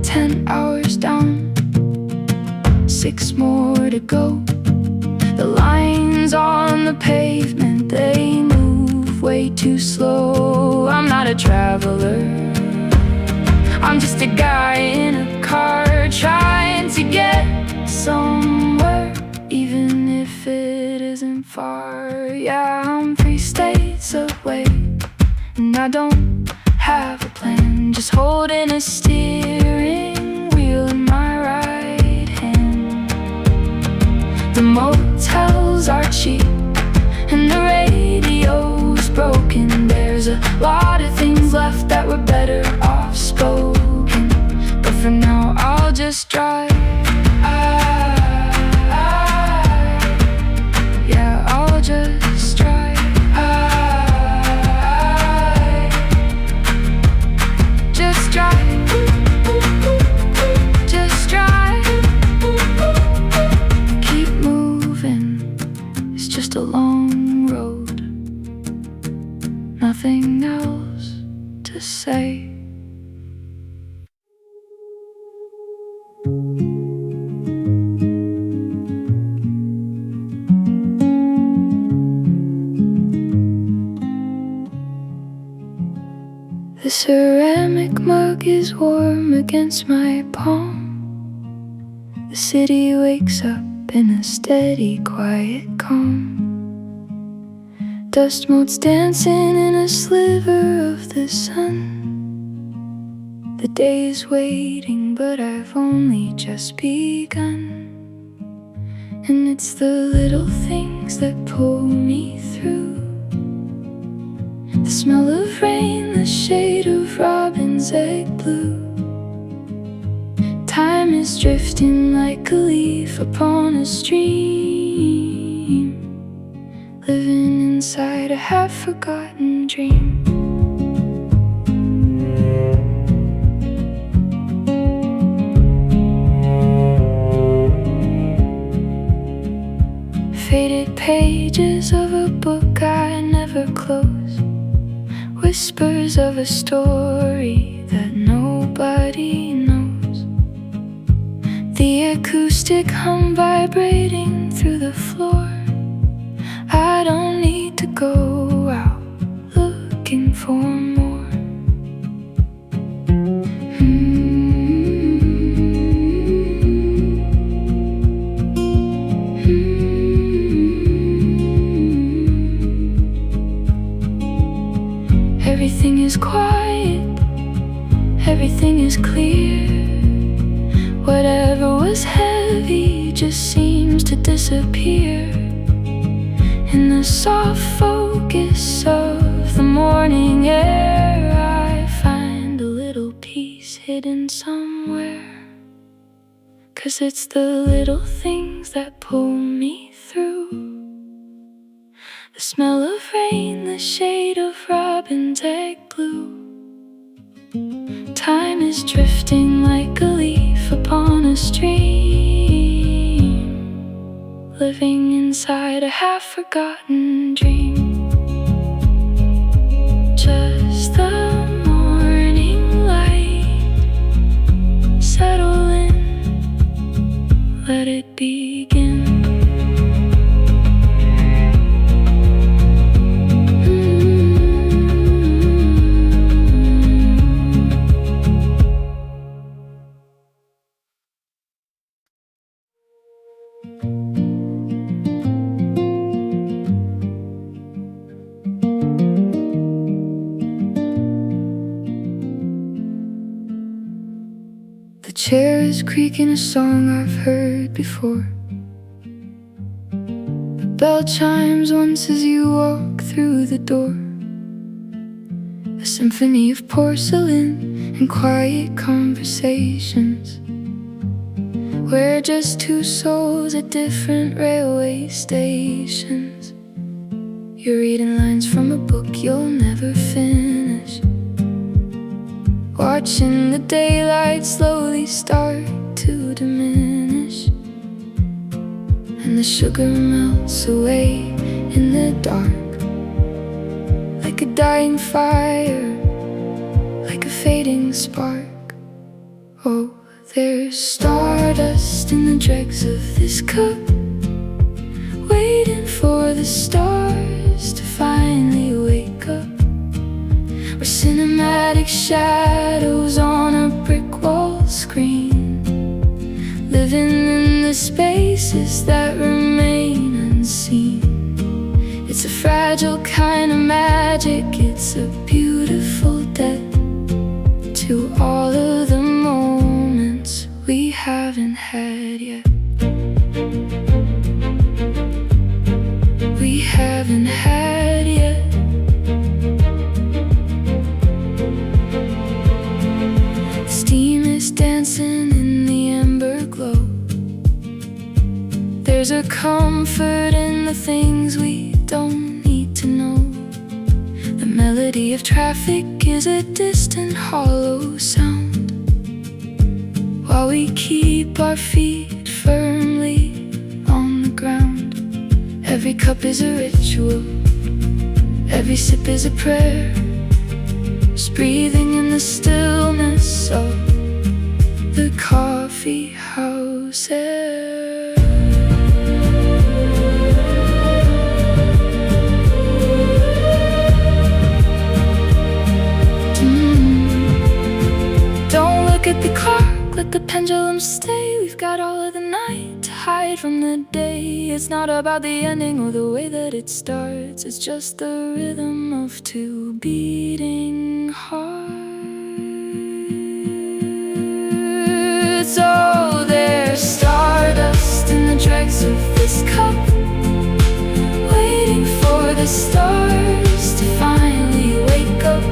[SPEAKER 1] 10 hours down, 6 more to go. The lines on the pavement, they move way too slow. I'm not a traveler, I'm just a guy in a car trying to get somewhere, even if it isn't far. Yeah, I'm 3 states away, and I don't have a plan, just holding a steering wheel in my right hand. The motels are cheap, and the radio's broken. There's a lot of things left that were better off spoken, but for now I'll just drive. Yeah, I'll just drive. Just drive. ceramic mug is warm against my palm. The city wakes up in a steady, quiet calm. Dust motes dancing in a sliver of the sun. The day is waiting, but I've only just begun. And it's the little things that pull me through. The smell of rain, the shade of robin's egg blue. Time is drifting like a leaf upon a stream, living inside a half-forgotten dream. Faded pages of a book I never close, whispers of a story that nobody knows. The acoustic hum vibrating through the floor. I don't need to go out looking for more. Everything is quiet, everything is clear. Whatever was heavy just seems to disappear. In the soft focus of the morning air, I find a little peace hidden somewhere. 'Cause it's the little things that pull me through. The smell of rain, the shade of robin's egg blue. Time is drifting like a leaf upon a stream, living inside a half-forgotten dream. Just the morning light, settle in, let it begin. The chair is creaking a song I've heard before. The bell chimes once as you walk through the door. A symphony of porcelain and quiet conversations. We're just two souls at different railway stations. You're reading lines from a book you'll never finish, watching the daylight slowly start to diminish, and the sugar melts away in the dark, like a dying fire, like a fading spark. Oh, there's stardust in the dregs of this cup, waiting for the stars to finally wake up. We're cinematic shadows on a brick wall screen, living in the spaces that remain unseen. It's a fragile kind of magic, it's a beautiful debt to all of the moments we haven't had yet. We haven't had yet. Steam is dancing in the ember glow. There's a comfort in the things we don't need to know. The melody of traffic is a distant hollow sound, while we keep our feet firmly on the ground. Every cup is a ritual, every sip is a prayer, just breathing in the stillness of the coffee house air. stay. We've got all of the night to hide from the day. It's not about the ending or the way that it starts. It's just the rhythm of two beating hearts. Oh, there's stardust in the dregs of this cup, waiting for the stars to finally wake up.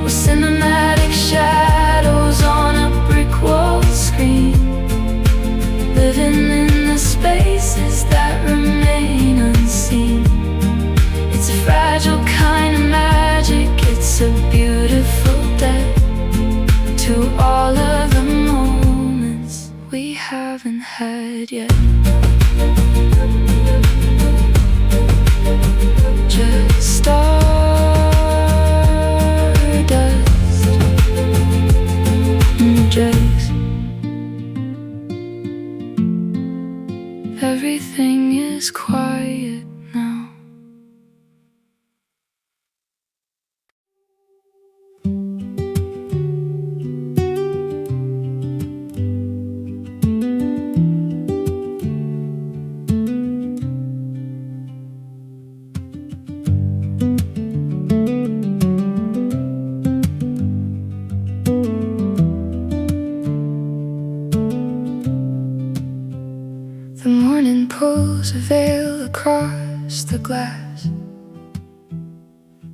[SPEAKER 1] We're cinematic shadows on a brick wall screen, living in the spaces that remain unseen. It's a fragile kind of magic, it's a beautiful debt to all of the moments we haven't had yet. Just stardust and dregs. Everything is quiet now. The morning pulls a veil across the glass.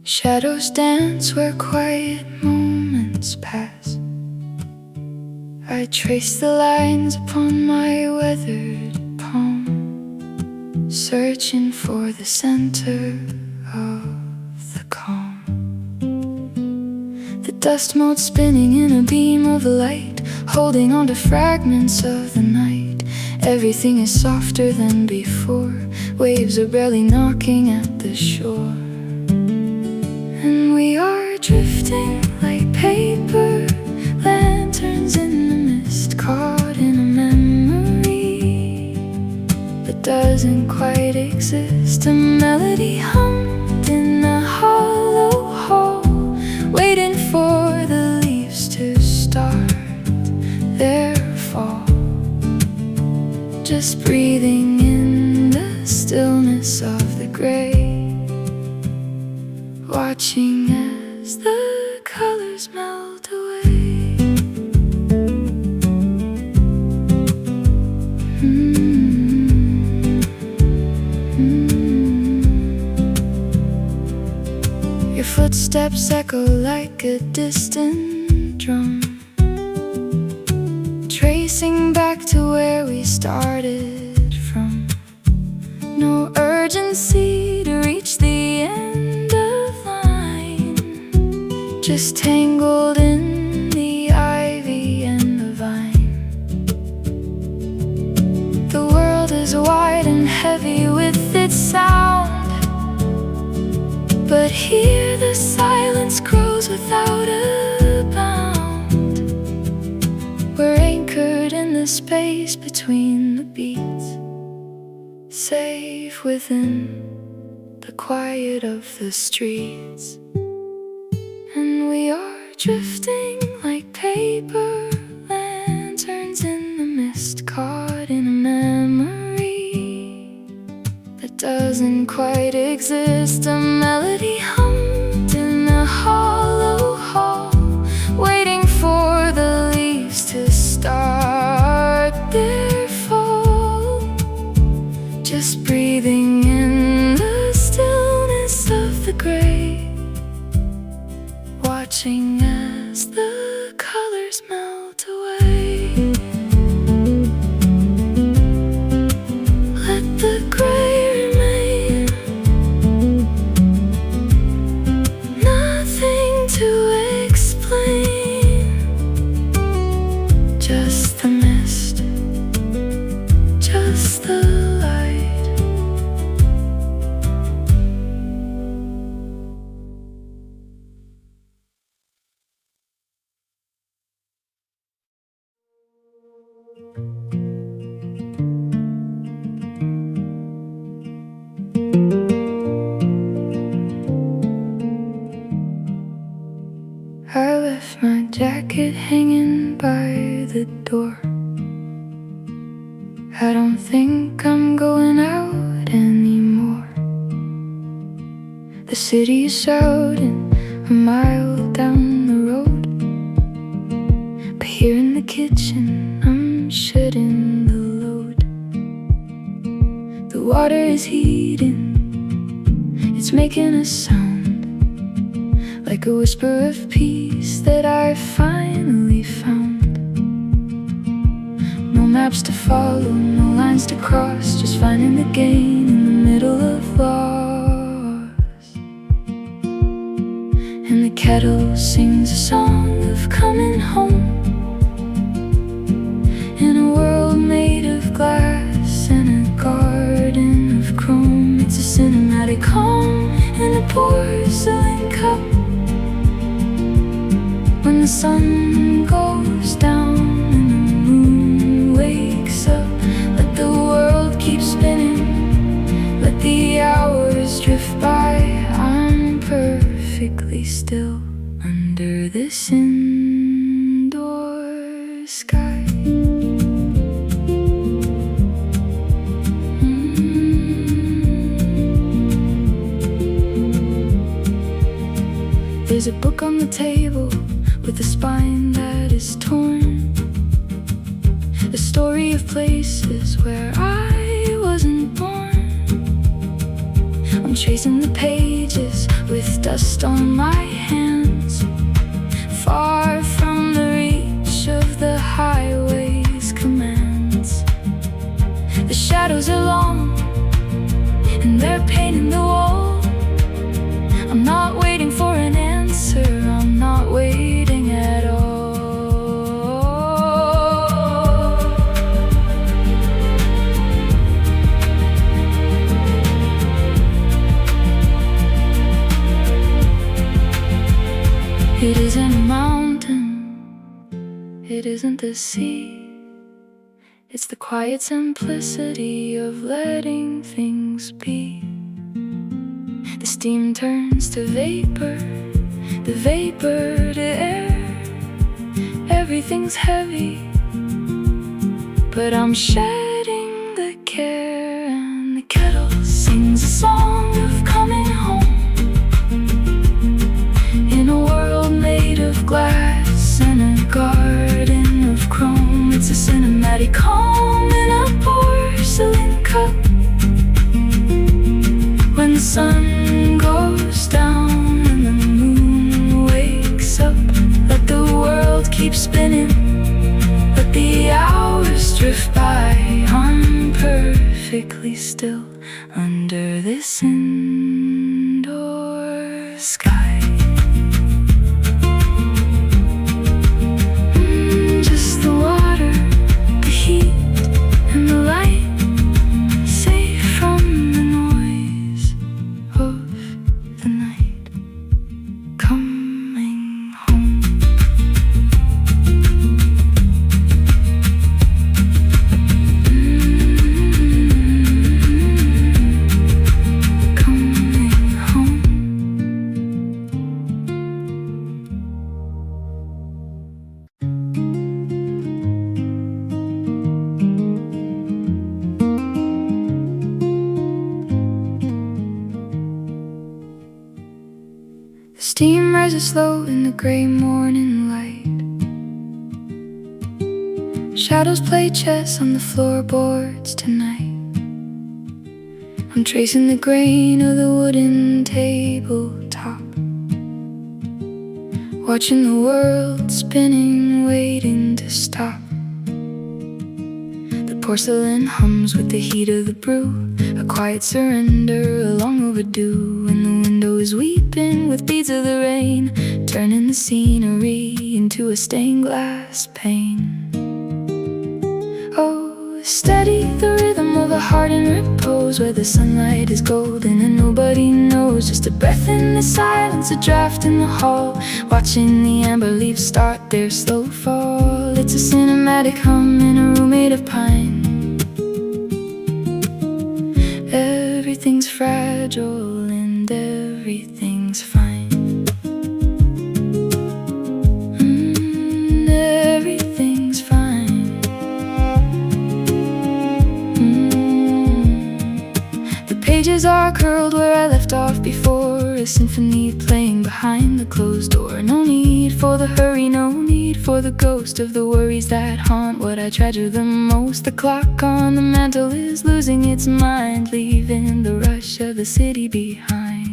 [SPEAKER 1] Shadows dance where quiet moments pass. I trace the lines upon my weathered palm, searching for the center of the calm. The dust mote spinning in a beam of light, holding on to fragments of the night. Everything is softer than before. Waves are barely knocking at the shore, and we are drifting like paper lanterns in the mist, caught in a memory that doesn't quite exist. A melody hummed in a hollow hall, waiting for the leaves to start their fall. Just breathing in the stillness of the gray, watching as the colors melt away. Your footsteps echo like a distant drum, tracing back to where we started from. No urgency to reach the end of line, just tangled in the ivy and the vine. The world is wide and heavy with its sound, but here the silence grows without a bound. We're anchored in the space between the beats, safe within the quiet of the streets. And we are drifting like paper lanterns in the mist, caught in a memory that doesn't quite exist. A melody hummed in a hollow hall, waiting for the leaves to start their fall. Just breathing in the stillness of the gray, watching as the colors melt away. Let the gray remain, nothing to explain, just the mist, just the light, city is shouting a mile down the road, but here in the kitchen I'm shedding the load. The water is heating, it's making a sound like a whisper of peace that I finally found. No maps to follow, no lines to cross, just finding the gain in the middle of loss. And the kettle sings a song of coming home, in a world made of glass and a garden of chrome. It's a cinematic home in a porcelain cup. When the sun goes down and the moon wakes up, let the world keep spinning, let the hours drift by. I'm perfectly still under this indoor sky. There's a book on the table with a spine that is torn, a story of places where I wasn't born. I'm tracing the pages with dust on my hands, far from the reach of the highway's commands. The shadows are long and they're painting the wall. I'm not waiting for an answer, I'm not waiting at all. It isn't a mountain, it isn't the sea, it's the quiet simplicity of letting things be. The steam turns to vapor, the vapor to air. Everything's heavy, but I'm shedding the care. And the kettle sings a song of coming home, in a world made of glass and a garden of chrome. It's a cinematic home in a porcelain cup. When the sun goes down and the moon wakes up, let the world keep spinning, let the hours drift by. I'm perfectly still under this indoor sky. Just the water, the heat, and the light, safe from the noise of the night. Coming home. Coming home. The steam rises slow in the gray morning light. Shadows play chess on the floorboards tonight. I'm tracing the grain of the wooden tabletop, watching the world spinning, waiting to stop. The porcelain hums with the heat of the brew, a quiet surrender, long overdue. And the window is weeping with beads of the rain, turning the scenery into a stained glass pane. Oh, steady the rhythm of a heart in repose, where the sunlight is golden and nobody knows. Just a breath in the silence, a draft in the hall, watching the amber leaves start their slow fall. It's a cinematic hum in a room made of pine. Everything's fragile and everything's fine. Everything's fine. The Pages are curled where I left off before, a symphony playing behind the closed door. No need for the hurry, no need for the ghost of the worries that haunt what I treasure the most. The clock on the mantle is losing its mind, leaving the rush of the city behind.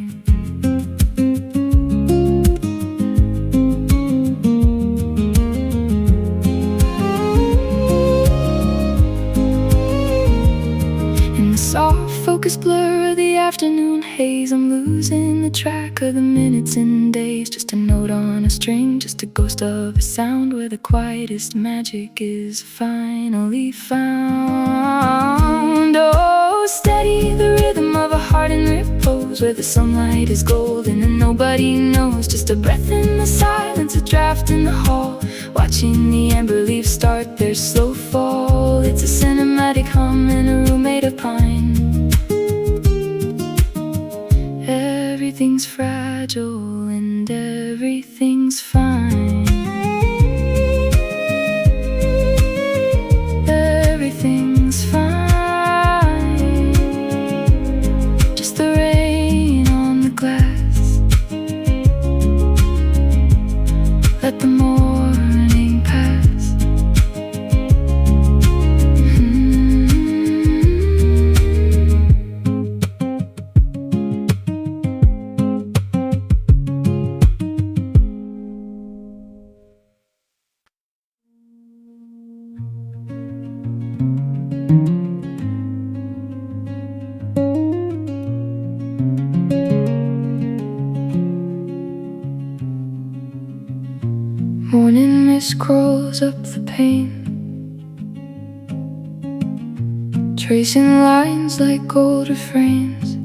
[SPEAKER 1] Soft focused blur of the afternoon haze, I'm losing the track of the minutes and days. Just a note on a string, just a ghost of a sound, where the quietest magic is finally found. Oh, steady the rhythm of a heart in repose, where the sunlight is golden and nobody knows. Just a breath in the silence, a draft in the hall, watching the amber leaves start their slow fall. It's a cinematic hum in a room made of pine. Everything's fragile and everything's fine. Everything's fine. Just the rain on the glass. Let the morning pass. Morning mist crawls up the pane, tracing lines like gold refrains.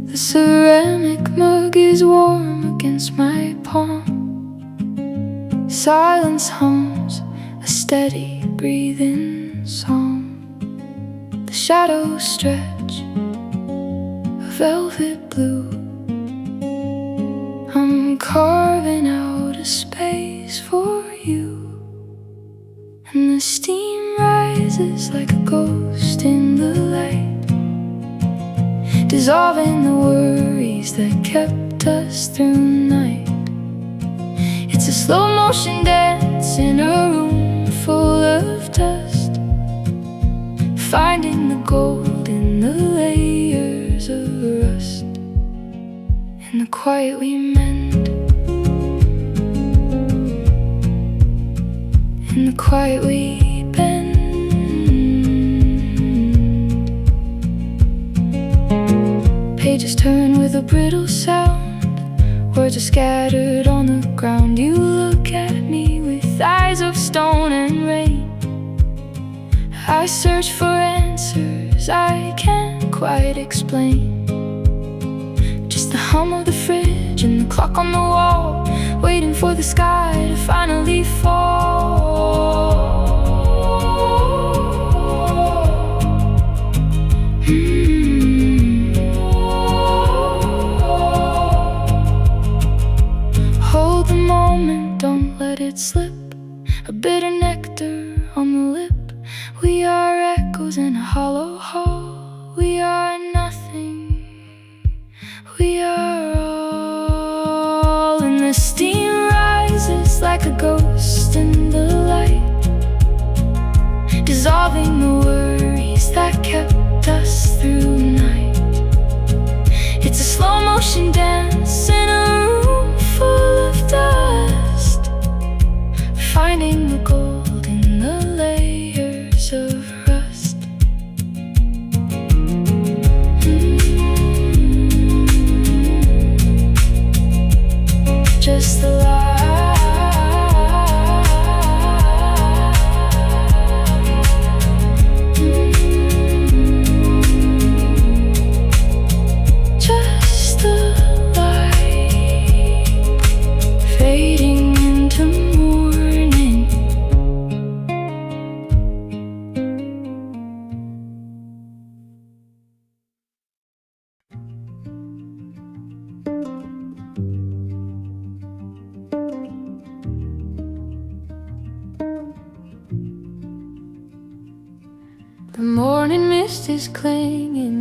[SPEAKER 1] The ceramic mug is warm against my palm. Silence hums a steady breathing song. The shadows stretch a velvet blue. I'm carving out a space for you, and the steam rises like a ghost in the light, dissolving the worries that kept us through night. It's a slow motion dance in a room full of dust, finding the gold in the layers of rust. In the quiet we mend, in the quiet we bend. Pages turn with a brittle sound, words are scattered on the ground. You look at me with eyes of stone and rain. I search for answers I can't quite explain. Just the hum of the fridge and the clock on the wall, waiting for the sky to finally fall. Hold the moment, don't let it slip. A bitter nectar on the lip. We are echoes in a hollow hall. We are nothing. We are all. And the steam rises like a ghost in the light, dissolving the worries that kept us through night. It's a slow motion dance in a room full of dust, finding the gold in the layers of rust. Just the light. Just the light fading into morning. The morning mist is clinging